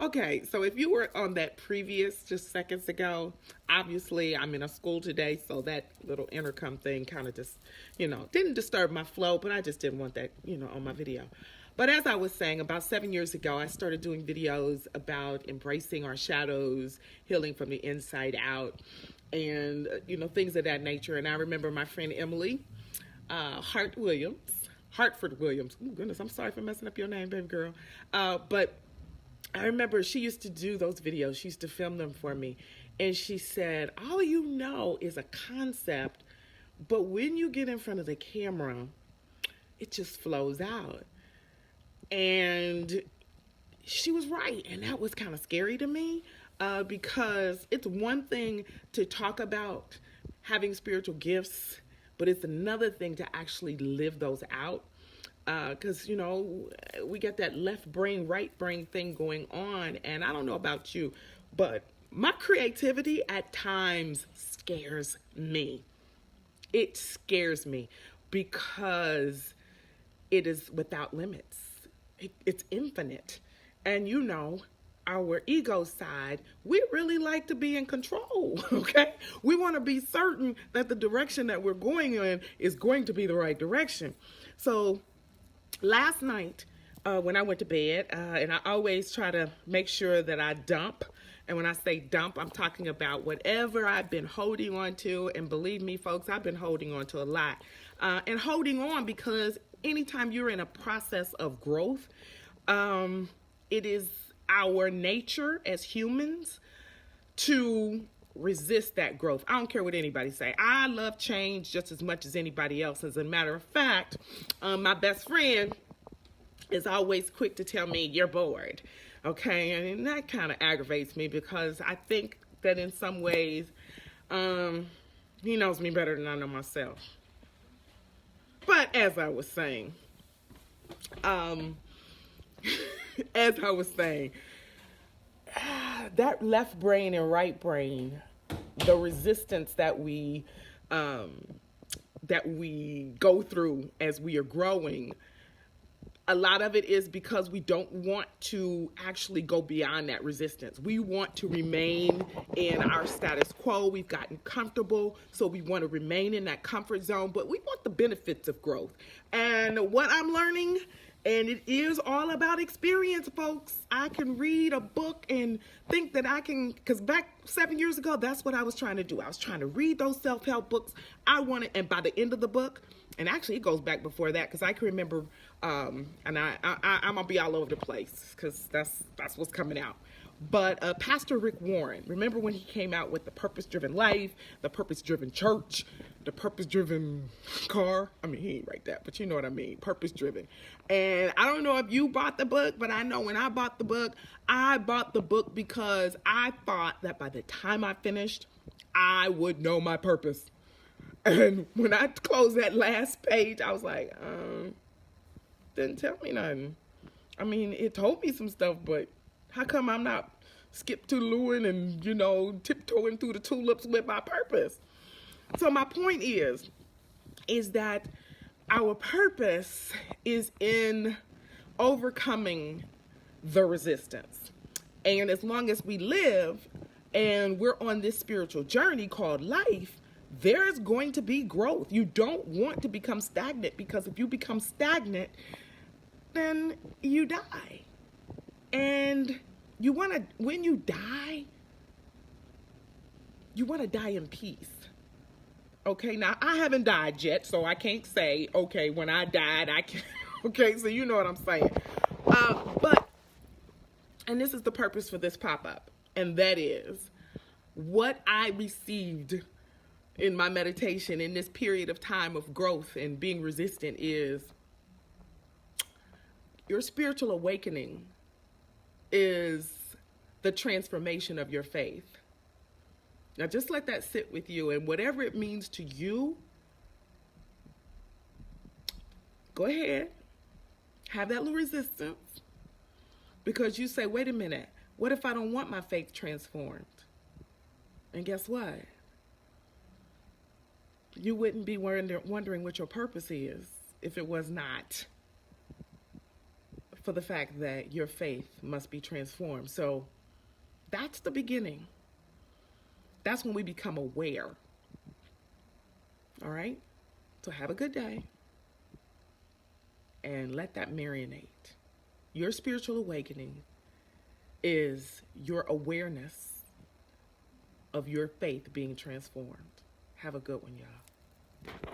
Okay, so if you were on that previous just seconds ago, obviously I'm in a school today, so that little intercom thing kind of just, didn't disturb my flow, but I just didn't want that, on my video. But as I was saying, about 7 years ago, I started doing videos about embracing our shadows, healing from the inside out, and, things of that nature. And I remember my friend Emily Hartford Williams. Oh, goodness, I'm sorry for messing up your name, baby girl. But I remember she used to do those videos. She used to film them for me. And she said, all you know is a concept, but when you get in front of the camera, it just flows out. And she was right. And that was kind of scary to me because it's one thing to talk about having spiritual gifts, but it's another thing to actually live those out. Because, we get that left brain, right brain thing going on. And I don't know about you, but my creativity at times scares me. It scares me because it is without limits. It's infinite. And our ego side, we really like to be in control, okay? We want to be certain that the direction that we're going in is going to be the right direction. So last night, when I went to bed, and I always try to make sure that I dump. And when I say dump, I'm talking about whatever I've been holding on to. And believe me, folks, I've been holding on to a lot. And holding on because anytime you're in a process of growth, it is our nature as humans to resist that growth. I don't care what anybody say. I love change just as much as anybody else. As a matter of fact, my best friend is always quick to tell me, you're bored. Okay, and that kind of aggravates me because I think that in some ways, he knows me better than I know myself. But as I was saying, that left brain and right brain, the resistance that we go through as we are growing, a lot of it is because we don't want to actually go beyond that resistance. We want to remain in our status quo. We've gotten comfortable, so we want to remain in that comfort zone, but we want the benefits of growth. And what I'm learning, and it is all about experience, folks. I can read a book and think that I can, because back 7 years ago, that's what I was trying to do. I was trying to read those self-help books. And by the end of the book, and actually it goes back before that, because I can remember, and I'm gonna be all over the place, because that's what's coming out. But Pastor Rick Warren, remember when he came out with the purpose-driven life, the purpose-driven church, the purpose-driven car? I mean, he ain't write that, but you know what I mean, purpose-driven. And I don't know if you bought the book, but I know when I bought the book because I thought that by the time I finished, I would know my purpose. And when I closed that last page, I was like, didn't tell me nothing. I mean, it told me some stuff, but how come I'm not skip-to-looing and, tiptoeing through the tulips with my purpose? So my point is that our purpose is in overcoming the resistance. And as long as we live and we're on this spiritual journey called life, there's going to be growth. You don't want to become stagnant, because if you become stagnant, then you die. And when you die, you want to die in peace. Okay, now I haven't died yet, so I can't say, okay, when I died, I can. Okay, so you know what I'm saying. And this is the purpose for this pop-up, and that is what I received in my meditation in this period of time of growth and being resistant is your spiritual awakening is the transformation of your faith. Now just let that sit with you, and whatever it means to you, go ahead, have that little resistance, because you say, wait a minute, what if I don't want my faith transformed? And guess what? You wouldn't be wondering what your purpose is if it was not for the fact that your faith must be transformed. So that's the beginning. That's when we become aware. All right? So have a good day and let that marinate. Your spiritual awakening is your awareness of your faith being transformed. Have a good one, y'all.